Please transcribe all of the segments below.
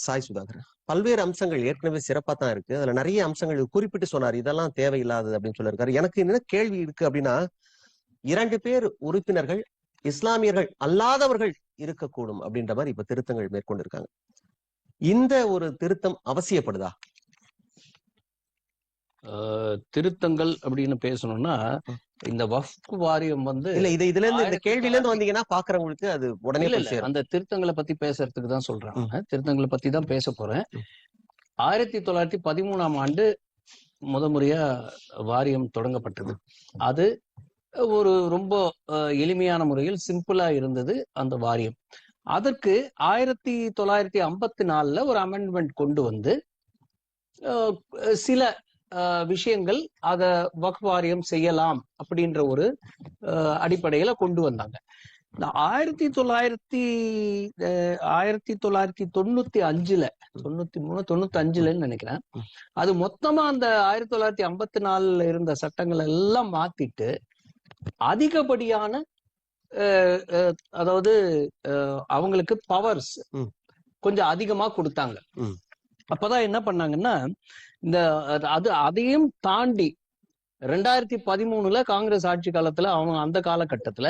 சாய் சுதாகர், பல்வேறு அம்சங்கள் ஏற்கனவே சிறப்பா தான் இருக்கு. அதுல நிறைய அம்சங்கள் குறிப்பிட்டு சொன்னார், இதெல்லாம் தேவையில்லாதது அப்படின்னு சொல்லியிருக்காரு. எனக்கு என்ன கேள்வி இருக்கு அப்படின்னா, 2 பேர் உறுப்பினர்கள் இஸ்லாமியர்கள் அல்லாதவர்கள் இருக்கக்கூடும் அப்படின்ற மாதிரி இப்ப திருத்தங்கள் மேற்கொண்டிருக்காங்க. இந்த ஒரு திருத்தம் அவசியப்படுதா? திருத்தங்கள் அப்படின்னு பேசணும்னா, இந்த வக்ஃப் வாரியம் வந்து இல்ல, இதுல இருந்து இந்த கேள்வியில இருந்து வந்தீங்கன்னா பாக்குறவங்களுக்கு அது உடனே போய் சேரும். அந்த திருத்தங்களை பத்தி பேசுறதுக்கு தான் சொல்றாங்க. திருத்தங்களை பத்தி தான் பேச போறேன். 1913ஆம் ஆண்டு முறையா வாரியம் தொடங்கப்பட்டது. அது ஒரு ரொம்ப எளிமையான முறையில் சிம்பிளா இருந்தது அந்த வாரியம். அதற்கு 1954ல ஒரு அமெண்ட்மெண்ட் கொண்டு வந்து சில விஷயங்கள் அத வக்ஃப் வாரியம் செய்யலாம் அப்படின்ற ஒரு அடிப்படையில கொண்டு வந்தாங்க. இந்த 1995ல நினைக்கிறேன், அது மொத்தமா அந்த 1954ல இருந்த சட்டங்கள் எல்லாம் மாத்திட்டு அதிகப்படியான அதாவது அவங்களுக்கு பவர்ஸ் கொஞ்சம் அதிகமா கொடுத்தாங்க. அப்பதான் என்ன பண்ணாங்கன்னா, இந்த அதையும் தாண்டி 2013ல காங்கிரஸ் ஆட்சி காலத்துல அவங்க அந்த காலகட்டத்துல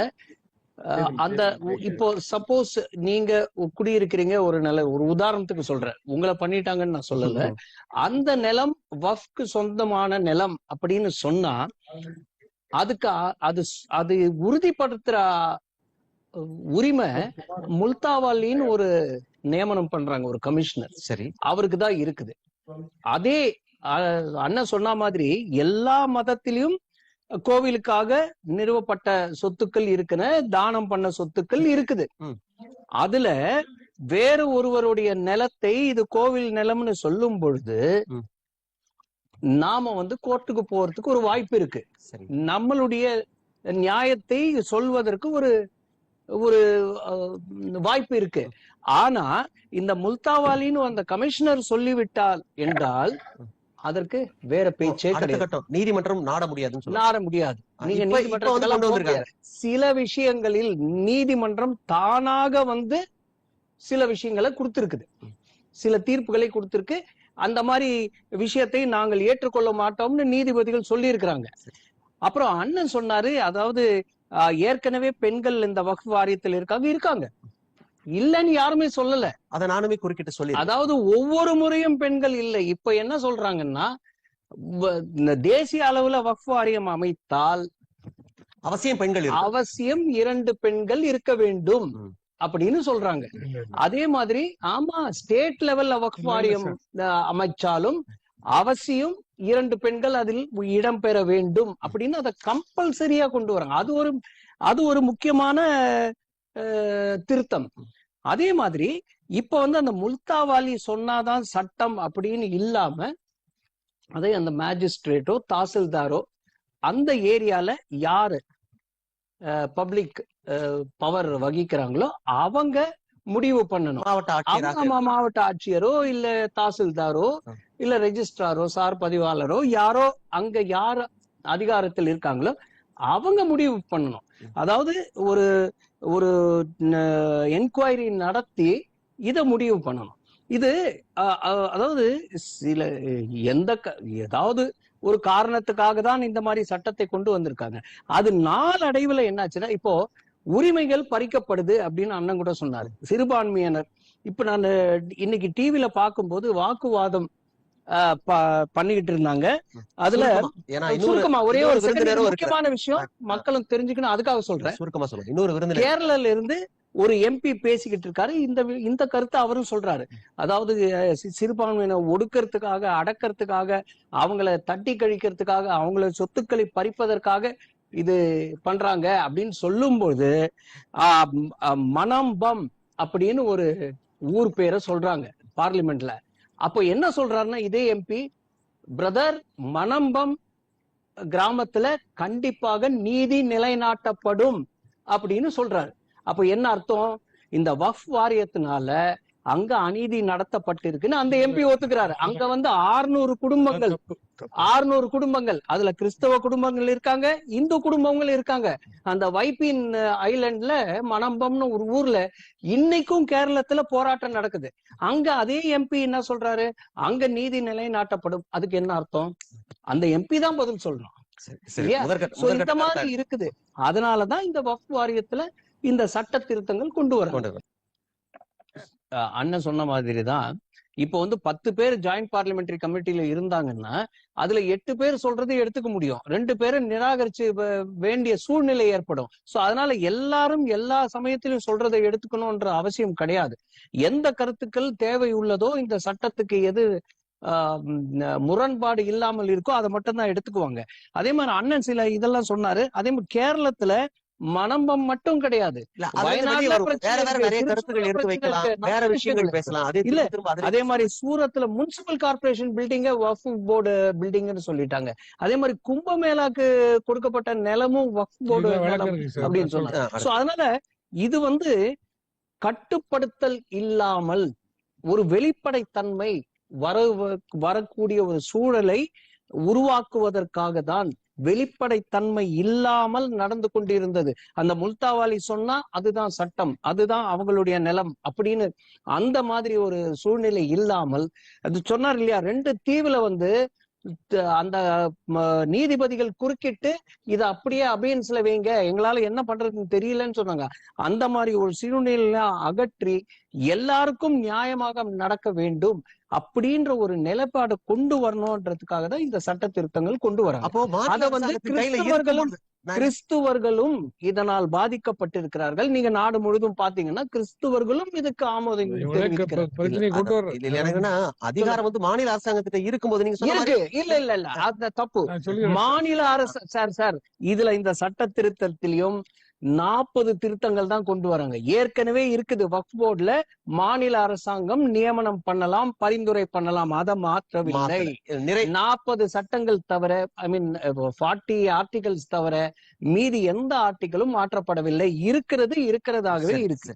அந்த இப்போ சப்போஸ் நீங்க குடியிருக்கிறீங்க ஒரு ஒரு உதாரணத்துக்கு சொல்றேன், உங்களை பண்ணிட்டாங்கன்னு நான் சொல்லல, அந்த நிலம் வக்ஃப்க்கு சொந்தமான நிலம் அப்படின்னு சொன்னா அதுக்கு அது உறுதிப்படுத்துற உரிமை முல்தாவாலின்னு ஒரு நியமனம் பண்றாங்க, ஒரு கமிஷனர். சரி, அவருக்கு தான் இருக்குது. அதே அண்ணன் சொன்ன மாதிரி எல்லா மதத்திலையும் கோவிலுக்காக நிறுவப்பட்ட சொத்துக்கள் இருக்குன, தானம் பண்ண சொத்துக்கள் இருக்குது. அதுல வேறு ஒருவருடைய நிலத்தை இது கோவில் நிலம்னு சொல்லும் பொழுது நாம கோர்ட்டுக்கு போறதுக்கு ஒரு வாய்ப்பு இருக்கு. நம்மளுடைய நியாயத்தை சொல்வதற்கு ஒரு ஒரு வாய்ப்பு இருக்கு. ஆனா இந்த முல்தாவாலின்னு அந்த கமிஷனர் சொல்லிவிட்டால் என்றால் அதற்கு வேற பேச்சே கிடையாது. நீதிமன்றம் நாட முடியாது. நீங்க நீதிமன்றம் சில விஷயங்களில் நீதிமன்றம் தானாக சில விஷயங்களை கொடுத்திருக்குது, சில தீர்ப்புகளை கொடுத்திருக்கு. அந்த மாதிரி விஷயத்தை நாங்கள் ஏற்றுக்கொள்ள மாட்டோம்னு நீதிபதிகள் சொல்லி இருக்கிறாங்க. அப்புறம் அண்ணன் சொன்னாரு, அதாவது ஏற்கனவே பெண்கள் இந்த வக்ஃப் வாரியத்தில் இருக்காங்க, இல்லன்னு யாருமே சொல்லல. அத நானுமே குறுக்கிட்டு சொல்லி, அதாவது ஒவ்வொரு முறையும் பெண்கள் இல்லை. இப்ப என்ன சொல்றாங்கன்னா, தேசிய அளவுல வக்ஃப் வாரியம் அமைத்தால் அவசியம் 2 பெண்கள் இருக்க வேண்டும் அப்படின்னு சொல்றாங்க. அதே மாதிரி ஆமா, ஸ்டேட் லெவல்ல வக்ஃப் வாரியம் அமைச்சாலும் அவசியம் 2 பெண்கள் அதில் இடம் பெற வேண்டும் அப்படின்னு அதை கம்பல்சரியா கொண்டு வராங்க. அது ஒரு முக்கியமான திருத்தம். அதே மாதிரி இப்ப அந்த முல்தாவாலி சொன்னாதான் சட்டம் அப்படின்னு இல்லாம அதை அந்த மேஜிஸ்ட்ரேட்டோ தாசில்தாரோ அந்த ஏரியால யாரு பப்ளிக் பவர் வகிக்கிறாங்களோ அவங்க முடிவு பண்ணணும். மாவட்ட ஆட்சியரோ இல்ல தாசில்தாரோ இல்ல ரெஜிஸ்ட்ராரோ சார் பதிவாளரோ யாரோ அங்க யார் அதிகாரத்தில் இருக்காங்களோ அவங்க முடிவு பண்ணணும். அதாவது ஒரு ஒரு என்கொயரி நடத்தி இத முடிவு பண்ணணும். இது அதாவது சில ஏதாவது ஒரு காரணத்துக்காக தான் இந்த மாதிரி சட்டத்தை கொண்டு வந்திருக்காங்க. அது நாளடைவுல என்னாச்சுன்னா, இப்போ உரிமைகள் பறிக்கப்படுது அப்படின்னு அண்ணன் கூட சொன்னாரு, சிறுபான்மையினர். இப்ப நான் இன்னைக்கு டிவில பார்க்கும்போது வாக்குவாதம் பண்ணிக்கிட்டு இருந்தாங்க. அதுல சுருக்கமா ஒரே ஒரு முக்கியமான விஷயம் மக்களும் தெரிஞ்சுக்கணும், அதுக்காக சொல்றேன். கேரளால இருந்து ஒரு எம்பி பேசிக்கிட்டு இருக்காரு. இந்த கருத்தை அவரும் சொல்றாரு. அதாவது சிறுபான்மையினர் ஒடுக்கிறதுக்காக, அடக்கிறதுக்காக, அவங்கள தட்டி கழிக்கிறதுக்காக, அவங்கள சொத்துக்களை பறிப்பதற்காக இது பண்றாங்க அப்படின்னு சொல்லும்போது மனம்பம் அப்படின்னு ஒரு ஊர் பேரை சொல்றாங்க பார்லிமெண்ட்ல. அப்போ என்ன சொல்றாருன்னா இதே எம்பி, பிரதர், மனம்பம் கிராமத்துல கண்டிப்பாக நீதி நிலைநாட்டப்படும் அப்படின்னு சொல்றாரு. அப்ப என்ன அர்த்தம்? இந்த வக்ஃப் வாரியத்தினால அங்க அநீதி நடத்தப்பட்டிருக்குன்னு அந்த எம்பி ஒத்துக்கிறாரு. அங்க வந்து 600 குடும்பங்கள் 600 குடும்பங்கள், அதுல கிறிஸ்தவ குடும்பங்கள் இருக்காங்க, இந்து குடும்பங்கள் இருக்காங்க. அந்த வைப்பின் ஐலண்ட்ல மணம்பம்னு ஒரு ஊர்ல இன்னைக்கும் கேரளத்துல போராட்டம் நடக்குது. அங்க அதே எம்பி என்ன சொல்றாரு, அங்க நீதி நிலைநாட்டப்படும். அதுக்கு என்ன அர்த்தம்? அந்த எம்பி தான் பதில் சொல்லணும். இந்த மாதிரி இருக்குது. அதனாலதான் இந்த வக்ஃப் வாரியத்துல இந்த சட்ட திருத்தங்கள் கொண்டு வராங்க. அண்ணன் சொன்ன மாதிரிதான் இப்போ வந்து 10 பேர் ஜாயிண்ட் பார்லிமெண்டரி கமிட்டில இருந்தாங்கன்னா அதுல 8 பேர் சொல்றது எடுத்துக்க முடியும், 2 பேரை நிராகரிச்சு வேண்டிய சூழ்நிலை ஏற்படும். சோ அதனால எல்லாரும் எல்லா சமயத்திலும் சொல்றதை எடுத்துக்கணும்ன்ற அவசியம் கிடையாது. எந்த கருத்துக்கள் தேவை உள்ளதோ, இந்த சட்டத்துக்கு எது முரண்பாடு இல்லாமல் இருக்கோ அதை மட்டும் தான் எடுத்துக்குவாங்க. அதே மாதிரி அண்ணன் சில இதெல்லாம் சொன்னாரு. அதே மாதிரி கேரளத்துல மணம்பம் மட்டும் கிடையாது, அதே மாதிரி சூரத்துல முனிசிபல் கார்பரேஷன் பில்டிங்க வக்ஃப் போர்டு பில்டிங்னு சொல்லிட்டாங்க. அதே மாதிரி கும்பமேளாக்கு கொடுக்கப்பட்ட நிலமும் வக்ஃப் போர்டு நிலம் அப்படின்னு சொன்னாங்க. சோ அதனால இது வந்து கட்டுப்படுத்தல் இல்லாமல் ஒரு வெளிப்படைத்தன்மை வரக்கூடிய ஒரு சூழலை உருவாக்குவதற்காக தான் வெளிப்படைத்தன்மை இல்லாமல் நடந்து கொண்டிருந்தது. அந்த முல்தாவாலி சொன்னா அதுதான் சட்டம், அதுதான் அவங்களுடைய நிலம் அப்படின்னு அந்த மாதிரி ஒரு சூழ்நிலை இல்லாமல், அது சொன்னார் இல்லையா, 2 தீவுல வந்து அந்த நீதிபதிகள் குறுக்கிட்டு இதை அப்படியே அபியன்ஸ்ல வைங்க, எங்களால என்ன பண்றதுன்னு தெரியலன்னு சொன்னாங்க. அந்த மாதிரி ஒரு சூழ்நிலை அகற்றி எல்லாருக்கும் நியாயமாக நடக்க வேண்டும் அப்படின்ற ஒரு நிலைப்பாடு கொண்டு வரணும்ன்றதுக்காக தான் இந்த சட்ட திருத்தங்கள் கொண்டு வராங்க. அத வந்து கிறிஸ்துவர்களும் இதனால் பாதிக்கப்பட்டிருக்கிறார்கள். நீங்க நாடு முழுதும் பாத்தீங்கன்னா கிறிஸ்துவர்களும் இதுக்கு ஆமோதம் தெரிவிக்கிறார்கள். அதிகாரம் வந்து மாநில அரசாங்கத்திட்ட இருக்கும்போது நீங்க இல்ல அந்த தப்பு. மாநில அரசு சார் இதுல இந்த சட்ட திருத்தத்திலையும் 40 திருத்தங்கள் தான் கொண்டு வராங்க. ஏற்கனவே இருக்குது வக்ஃப் போர்டுல மாநில அரசாங்கம் நியமனம் பண்ணலாம், பரிந்துரை பண்ணலாம், அதை மாற்றவில்லை. 40 சட்டங்கள் தவிர, ஐ மீன் 40 ஆர்டிகல்ஸ் தவிர மீதி எந்த ஆர்டிகளும் மாற்றப்படவில்லை. இருக்கிறதாகவே இருக்கு.